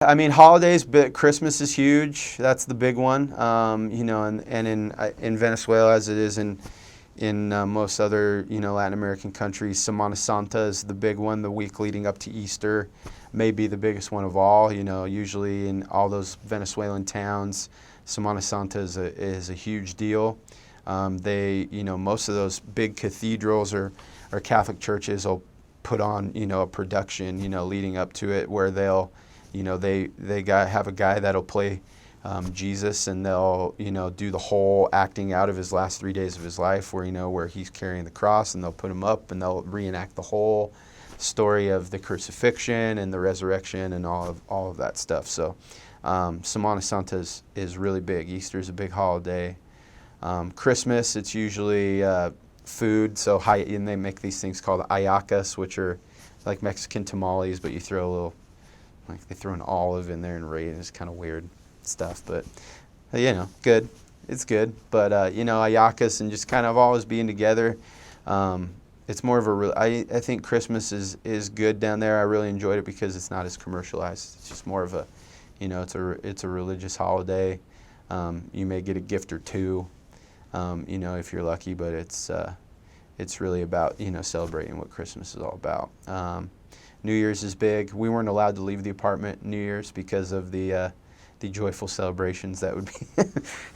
I mean, holidays, but Christmas is huge. That's the big one. You know, and in Venezuela, as it is in most other, you know, Latin American countries, Semana Santa is the big one. The week leading up to Easter may be the biggest one of all. You know, usually in all those Venezuelan towns, Semana Santa is a huge deal. You know, most of those big cathedrals or Catholic churches will put on, you know, a production, you know, leading up to it, where they'll, you know, they have a guy that'll play Jesus, and they'll, you know, do the whole acting out of his last 3 days of his life, where, you know, where he's carrying the cross, and they'll put him up and they'll reenact the whole story of the crucifixion and the resurrection and all of that stuff. So Semana Santa is really big. Easter is a big holiday. Christmas, it's usually food. So and they make these things called ayacas, which are like Mexican tamales, but you throw a little, like they throw an olive in there and raisin. It's kind of weird stuff, but you know, good. It's good. But you know, ayacas and just kind of always being together. It's more of I think Christmas is good down there. I really enjoyed it because it's not as commercialized. It's just more of a, you know, it's a religious holiday. You may get a gift or two, you know, if you're lucky, but it's really about, you know, celebrating what Christmas is all about. New Year's is big. We weren't allowed to leave the apartment New Year's because of the joyful celebrations that would be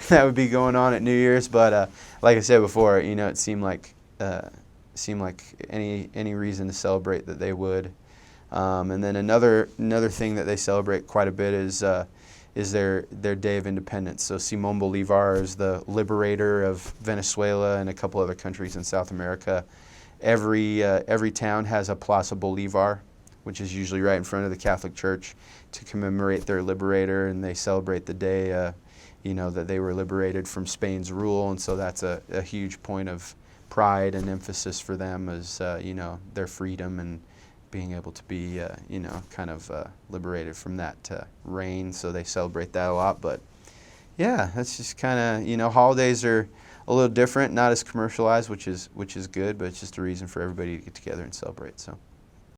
that would be going on at New Year's. But like I said before, you know, it seemed like any reason to celebrate that they would. And then another thing that they celebrate quite a bit is their Day of Independence. So Simón Bolívar is the liberator of Venezuela and a couple other countries in South America. Every town has a Plaza Bolívar, which is usually right in front of the Catholic Church, to commemorate their liberator, and they celebrate the day, you know, that they were liberated from Spain's rule, and so that's a huge point of pride and emphasis for them, as you know, their freedom and being able to be, you know, kind of liberated from that reign. So they celebrate that a lot. But yeah, that's just kind of, you know, holidays are a little different, not as commercialized, which is good, but it's just a reason for everybody to get together and celebrate. So.